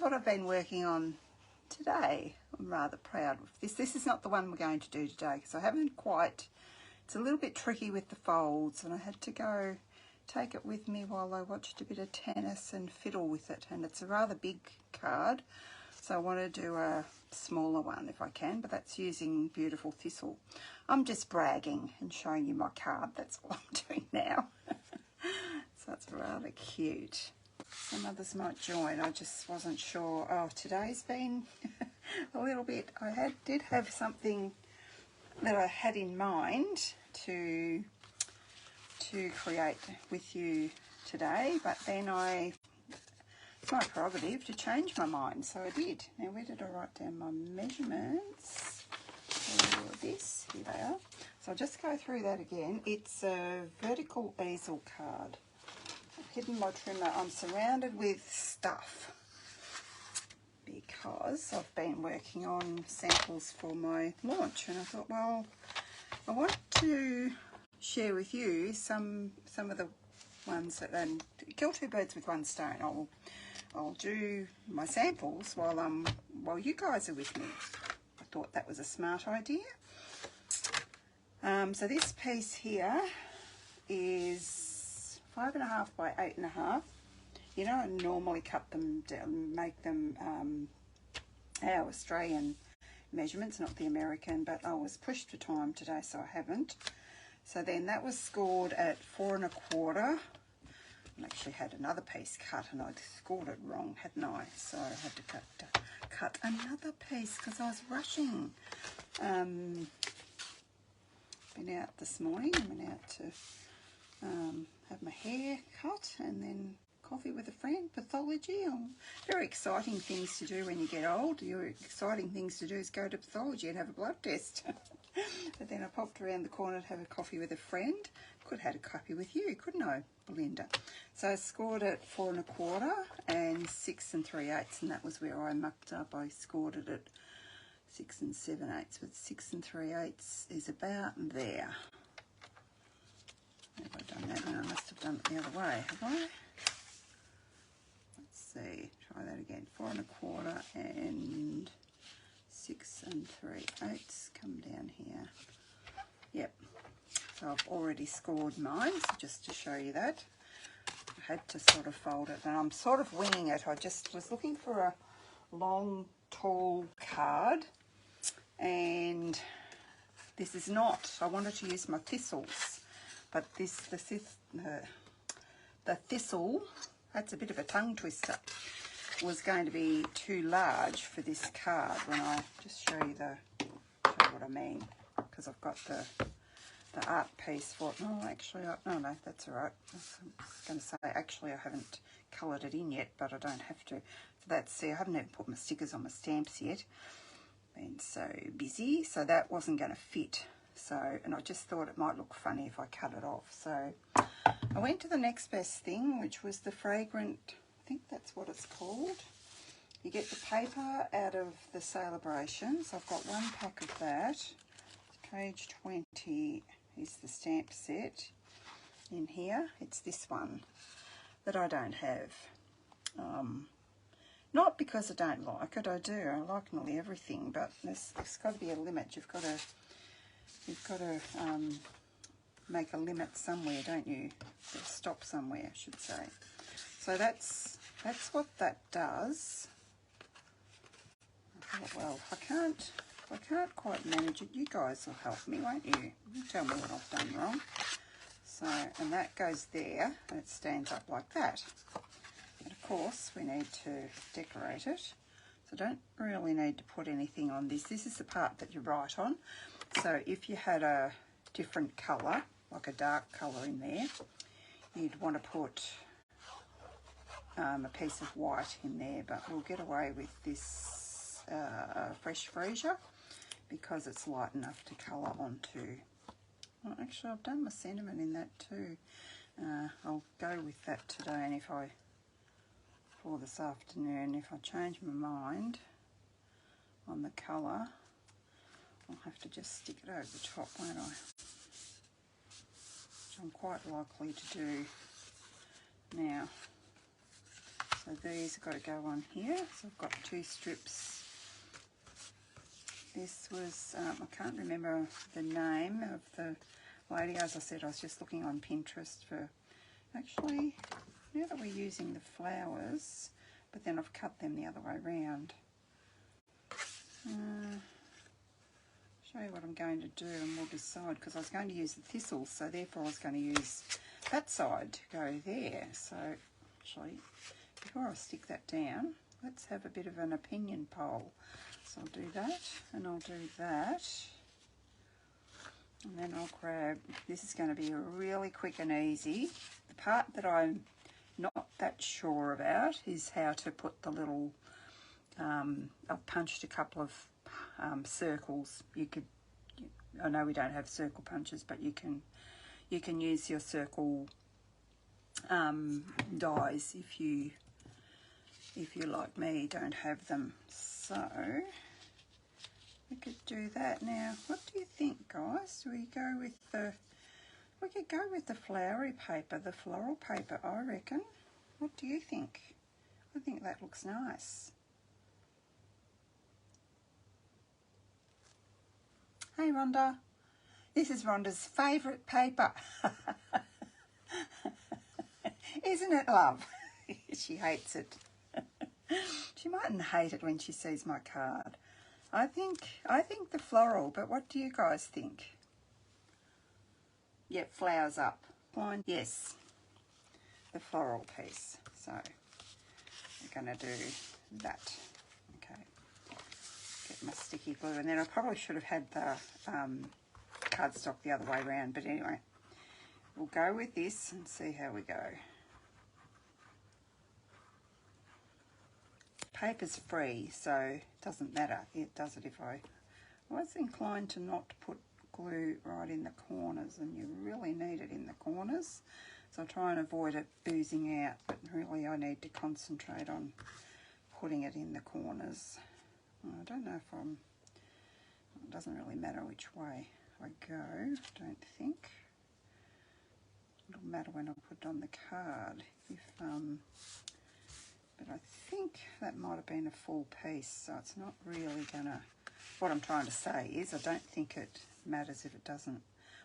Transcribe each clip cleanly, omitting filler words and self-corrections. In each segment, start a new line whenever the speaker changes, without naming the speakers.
what I've been working on today. I'm rather proud of this. This is not the one we're going to do today because I haven't quite, it's a little bit tricky with the folds and I had to go take it with me while I watched a bit of tennis and fiddle with it, and it's a rather big card, so I want to do a smaller one if I can, but that's using Beautiful Thistle. I'm just bragging and showing you my card, that's what I'm doing now. So it's rather cute. Some others might join, I just wasn't sure. Oh, today's been a little bit, did have something that I had in mind to create with you today, but then it's my prerogative to change my mind, so I did. Now, where did I write down my measurements for this? Here they are. So I'll just go through that again. It's a vertical easel card. I've hidden my trimmer. I'm surrounded with stuff because I've been working on samples for my launch, and I thought, well, I want to share with you some of the ones that, and kill two birds with one stone. I'll do my samples while you guys are with me. I thought that was a smart idea. So this piece here is 5.5 by 8.5. You know, I normally cut them down, make them our Australian measurements, not the American, but I was pushed for time today, so I haven't. So then that was scored at 4 1/4. I actually had another piece cut and I'd scored it wrong, hadn't I? So I had to cut another piece because I was rushing. Been out this morning. I went out to have my hair cut and then coffee with a friend, pathology. Very exciting things to do when you get old. Your exciting things to do is go to pathology and have a blood test. But then I popped around the corner to have a coffee with a friend. Could have had a coffee with you, couldn't I, Belinda? So I scored it 4 1/4 and 6 3/8, and that was where I mucked up. I scored it at 6 7/8, but 6 3/8 is about there. Have I done that? No, I must have done it the other way, have I? Let's see, try that again. 4 1/4 and 6 3/8. Come down here. Yep. So I've already scored mine, so just to show you that. I had to sort of fold it, and I'm sort of winging it. I just was looking for a long, tall card, and this is not. I wanted to use my thistles, but the thistle, that's a bit of a tongue twister, was going to be too large for this card. When I just show you what I mean, because I've got the art piece for it. No, actually, no, that's all right. I was going to say, actually, I haven't coloured it in yet, but I don't have to. So see, I haven't even put my stickers on my stamps yet. Been so busy, so that wasn't going to fit. So, and I just thought it might look funny if I cut it off. So I went to the next best thing, which was the fragrant, I think that's what it's called. You get the paper out of the Celebrations. I've got one pack of that. Page 20 is the stamp set in here. It's this one that I don't have. Not because I don't like it, I do. I like nearly everything, but there's got to be a limit. You've got to make a limit somewhere, don't you? Stop somewhere, I should say. So that's what that does. Well, I can't quite manage it. You guys will help me, won't you? You tell me what I've done wrong. So, and that goes there, and it stands up like that. And of course, we need to decorate it. So don't really need to put anything on this. This is the part that you write on. So if you had a different colour, like a dark colour in there, you'd want to put a piece of white in there, but we'll get away with this Fresh Freesia because it's light enough to colour onto. Well, actually, I've done my sentiment in that too. I'll go with that today, and for this afternoon, if I change my mind on the colour, I'll have to just stick it over the top, won't I? Which I'm quite likely to do now. So these have got to go on here. So I've got 2 strips. This was, I can't remember the name of the lady. As I said, I was just looking on Pinterest for, actually, now that we're using the flowers, but then I've cut them the other way around. Show you what I'm going to do and we'll decide, because I was going to use the thistles, so therefore I was going to use that side to go there. So actually, before I stick that down, let's have a bit of an opinion poll. So I'll do that and I'll do that, and then I'll grab, this is going to be really quick and easy. The part that I'm not that sure about is how to put the little, I've punched a couple of circles. You could, I know we don't have circle punches, but you can use your circle dies if you like me don't have them. So we could do that now. What do you think, guys? Do we go with the, we could go with the flowery paper, the floral paper, I reckon. What do you think? I think that looks nice. Hey Rhonda, this is Rhonda's favourite paper. Isn't it, love? She hates it. She mightn't hate it when she sees my card. I think the floral, but what do you guys think? Yep, flowers up. Line, yes, the floral piece. So we're going to do that. Okay, get my sticky glue, and then I probably should have had the cardstock the other way around, but anyway, we'll go with this and see how we go. Paper's free, so it doesn't matter. It does it if I was inclined to not put glue right in the corners, and you really need it in the corners. So I'll try and avoid it oozing out, but really I need to concentrate on putting it in the corners. I don't know if I'm, it doesn't really matter which way I go, I don't think. It'll matter when I put it on the card. If but I think that might have been a full piece, so it's not really gonna, what I'm trying to say is I don't think it matters if it doesn't.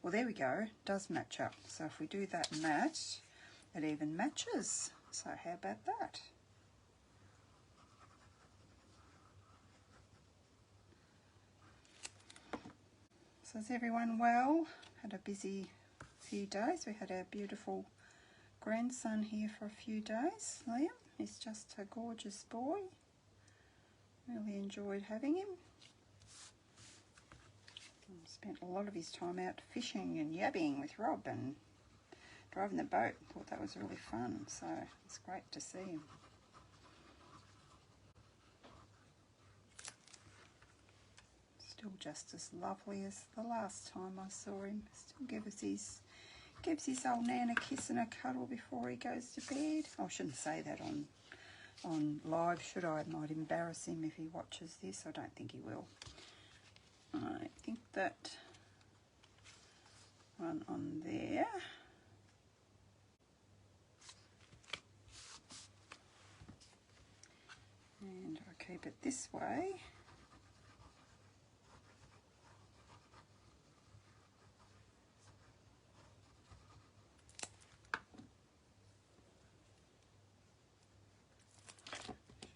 Well, there we go, it does match up. So if we do that match, it even matches. So how about that? So is everyone well? Had a busy few days. We had our beautiful grandson here for a few days. Liam, he's just a gorgeous boy. Really enjoyed having him. Spent a lot of his time out fishing and yabbing with Rob and driving the boat. Thought that was really fun, so it's great to see him. Still just as lovely as the last time I saw him. Still gives his old Nan a kiss and a cuddle before he goes to bed. I shouldn't say that on live, should I? It might embarrass him if he watches this. I don't think he will. I think that one on there. And I keep it this way.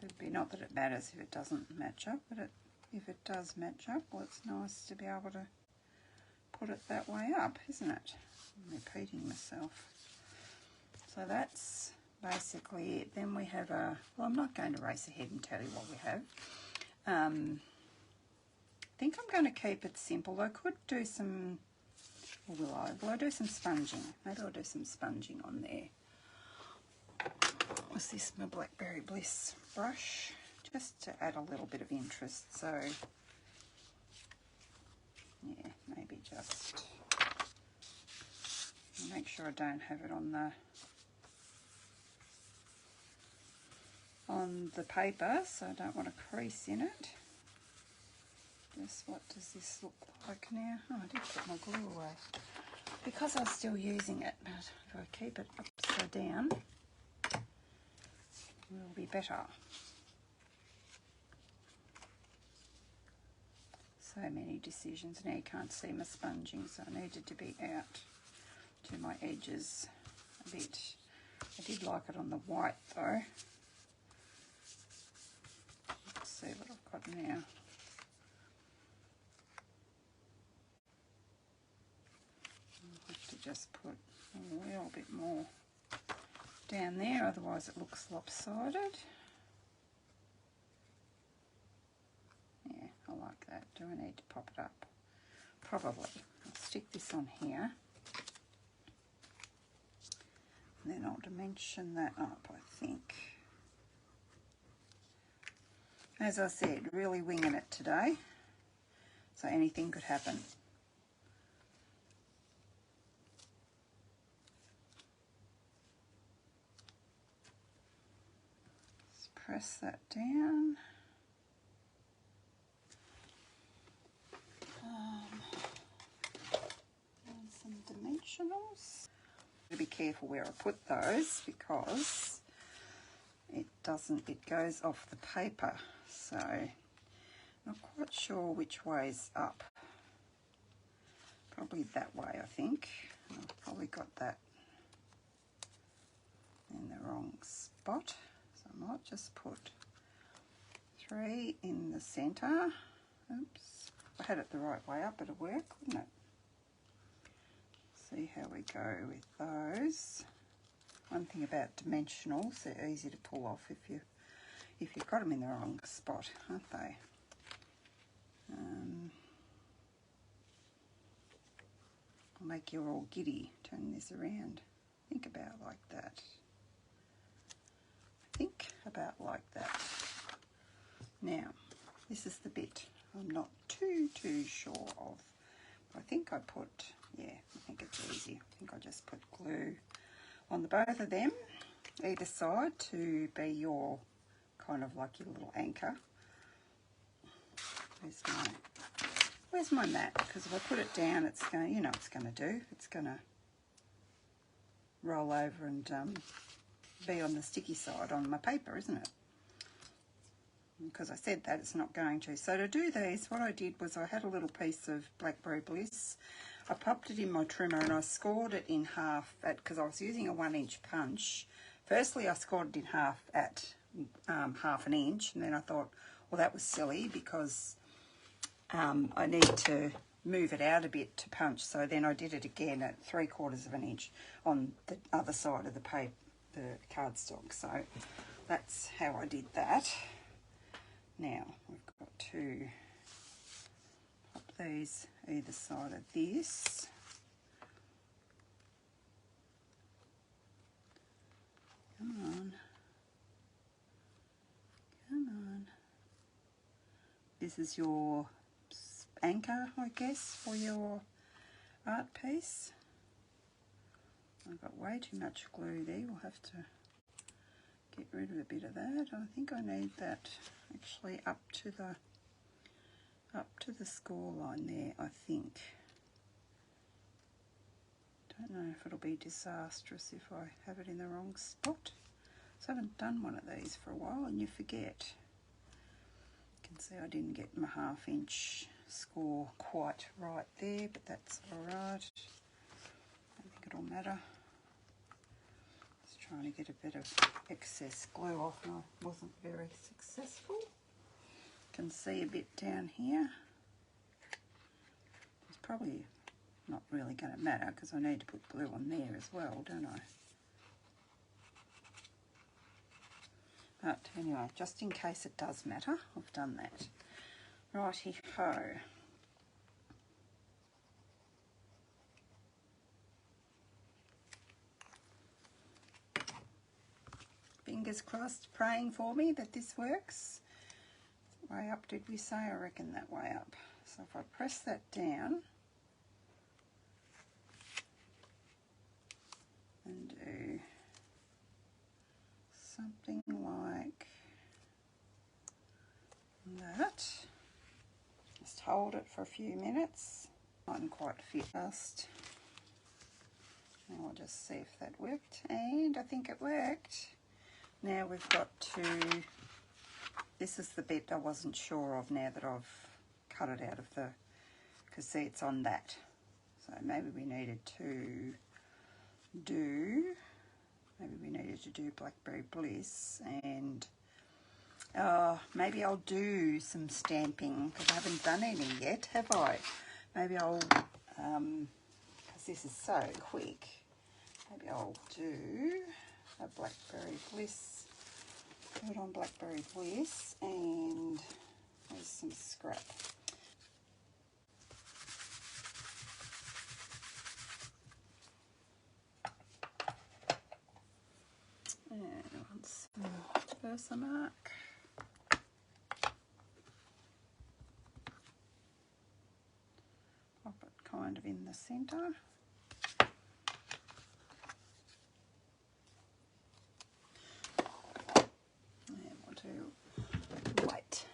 Should be, not that it matters if it doesn't match up, but if it does match up, well, it's nice to be able to put it that way up, isn't it? I'm repeating myself. So that's basically it. Then we have a, well, I'm not going to race ahead and tell you what we have. I think I'm going to keep it simple. I could do some, or will I? Will I do some sponging? Maybe I'll do some sponging on there. What's this? My Blackberry Bliss brush, just to add a little bit of interest. So yeah, maybe just make sure I don't have it on the paper, so I don't want a crease in it. Just what does this look like now? Oh, I did put my glue away because I'm still using it, but if I keep it upside down, will be better. So many decisions. Now you can't see my sponging, so I needed to be out to my edges a bit. I did like it on the white though. Let's see what I've got now. I'll have to just put a little bit more down there, otherwise it looks lopsided. Yeah, I like that. Do I need to pop it up? Probably. I'll stick this on here. And then I'll dimension that up, I think. As I said, really winging it today. So anything could happen. Just press that down. And some dimensionals. Be careful where I put those because it goes off the paper, so not quite sure which way's up. Probably that way, I think. I've probably got that in the wrong spot, so I might just put 3 in the centre. Oops, if I had it the right way up, it'd work, wouldn't it? See how we go with those. One thing about dimensionals, they're easy to pull off if you've got them in the wrong spot, aren't they? I'll make you all giddy. Turn this around. Think about like that. Think about like that. Now, this is the bit I'm not too sure of. I think I put, yeah, I think it's easy. I think I just put glue on the both of them, either side, to be your kind of like your little anchor. Where's my mat? Because if I put it down, it's going, you know, it's going to do. It's going to roll over and be on the sticky side on my paper, isn't it? Because I said that, it's not going to. So to do these, what I did was I had a little piece of Blackberry Bliss. I popped it in my trimmer and I scored it in half because I was using a 1-inch punch. Firstly, I scored it in half at half an inch, and then I thought, well, that was silly because I need to move it out a bit to punch. So then I did it again at 3/4 of an inch on the other side of the paper, the cardstock. So that's how I did that. Now we've got to pop these either side of this. Come on. Come on. This is your anchor, I guess, for your art piece. I've got way too much glue there. We'll have to get rid of a bit of that. I think I need that actually up to the score line there, I think. Don't know if it'll be disastrous if I have it in the wrong spot. So I haven't done one of these for a while, and you forget. You can see I didn't get my 1/2 inch score quite right there, but that's alright. I don't think it'll matter. Just trying to get a bit of excess glue off, and I wasn't very successful. Can see a bit down here. It's probably not really going to matter because I need to put glue on there as well, don't I? But anyway, just in case it does matter, I've done that. Righty-ho. Fingers crossed, praying for me that this works. Way up, did we say? I reckon that way up. So if I press that down and do something like that, just hold it for a few minutes. Mightn't quite fit fast. I'll just see if that worked, and I think it worked. Now we've got to, this is the bit I wasn't sure of now that I've cut it out of the, because see it's on that. So maybe we needed to do Blackberry Bliss, and maybe I'll do some stamping because I haven't done any yet, have I? Maybe I'll, because this is so quick, maybe I'll do a Blackberry Bliss, do it on Blackberry Bliss, and there's some scrap. And once Versamark. Pop it kind of in the centre. And we'll do white.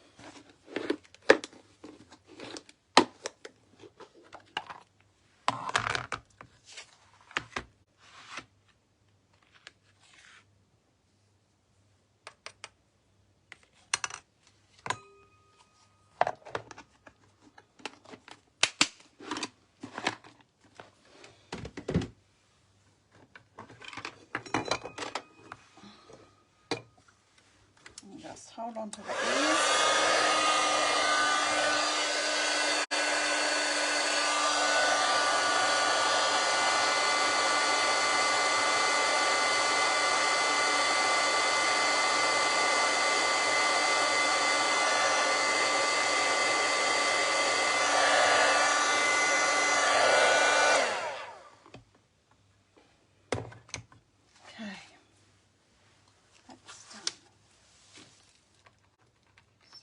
Just hold on to the ears.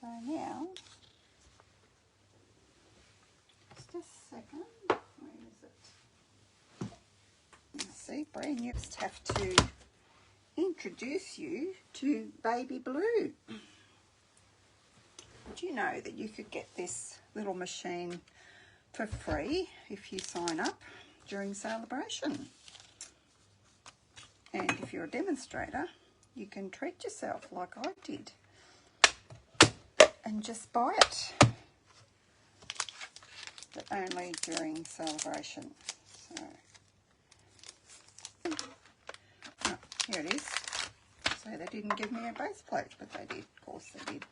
So now, just a second, where is it? See, brand new. Just have to introduce you to Baby Blue. Did you know that you could get this little machine for free if you sign up during celebration? And if you're a demonstrator, you can treat yourself like I did and just buy it, but only during celebration. So, oh, here it is. So they didn't give me a base plate, but they did, of course they did.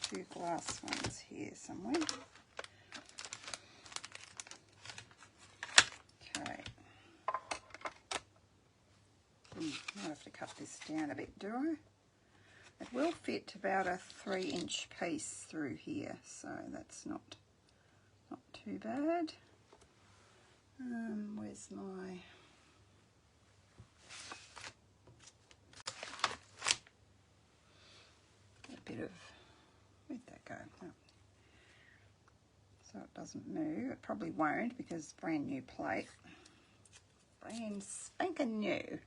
Two glass ones here somewhere. Okay. Might have to cut this down a bit, do I? It will fit about a 3-inch piece through here, so that's not too bad. Where's my... a bit of... where'd that go? Oh. So it doesn't move. It probably won't because it's brand new plate. Brand spanking new.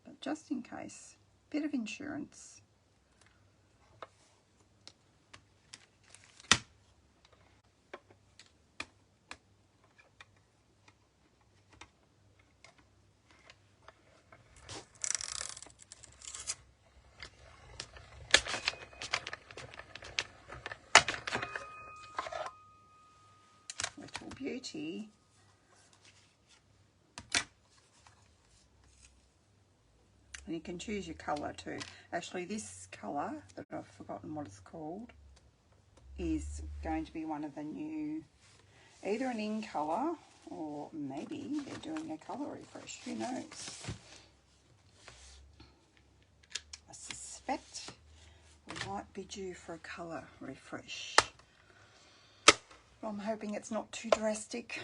But just in case, bit of insurance. Little beauty. And you can choose your colour too. Actually, this colour, that I've forgotten what it's called, is going to be one of the new, either an in colour or maybe they're doing a colour refresh. Who knows? I suspect we might be due for a colour refresh. But I'm hoping it's not too drastic.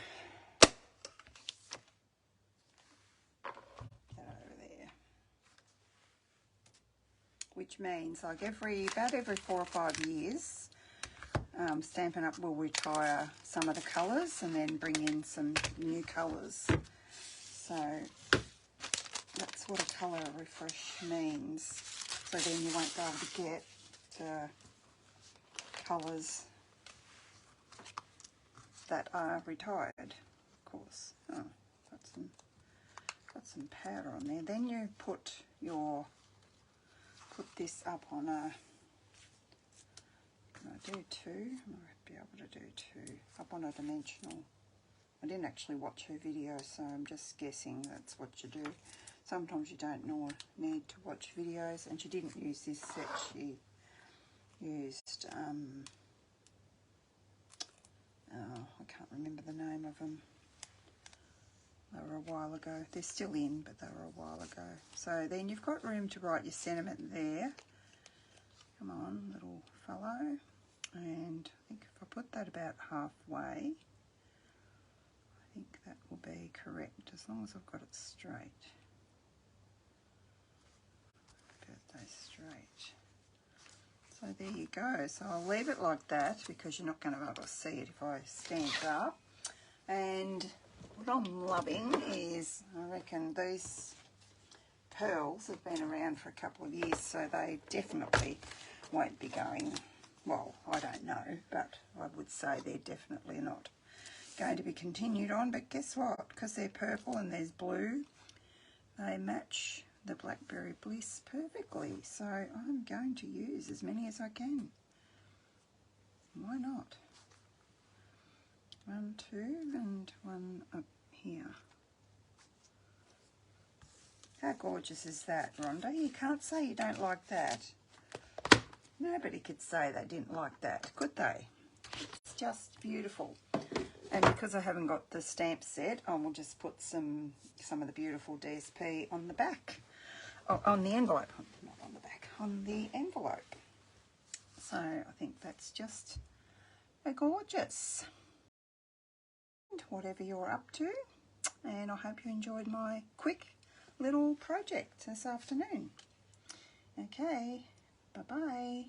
Which means like about every 4 or 5 years, Stampin' Up will retire some of the colours and then bring in some new colours. So that's what a colour refresh means. So then you won't be able to get the colours that are retired course. Oh, got some powder on there. Then you put this up on a, can I do two? I might be able to do two, up on a dimensional. I didn't actually watch her video, so I'm just guessing that's what you do. Sometimes you don't need to watch videos, and she didn't use this set. She used, I can't remember the name of them. They were a while ago. They're still in, but they were a while ago. So then you've got room to write your sentiment there. Come on, little fellow. And I think if I put that about halfway, I think that will be correct, as long as I've got it straight. Birthday straight. So there you go. So I'll leave it like that because you're not going to be able to see it if I stand it up. And what I'm loving is, I reckon these pearls have been around for a couple of years, so they definitely won't be going, well, I don't know, but I would say they're definitely not going to be continued on. But guess what? Because they're purple and there's blue, they match the Blackberry Bliss perfectly. So I'm going to use as many as I can. Why not? 1, 2, and one up here. How gorgeous is that, Rhonda? You can't say you don't like that. Nobody could say they didn't like that, could they? It's just beautiful. And because I haven't got the stamp set, I will just put some of the beautiful DSP on the back. Oh, on the envelope, not on the back, on the envelope. So I think that's just gorgeous. And whatever you're up to, and I hope you enjoyed my quick little project this afternoon. Okay, bye-bye.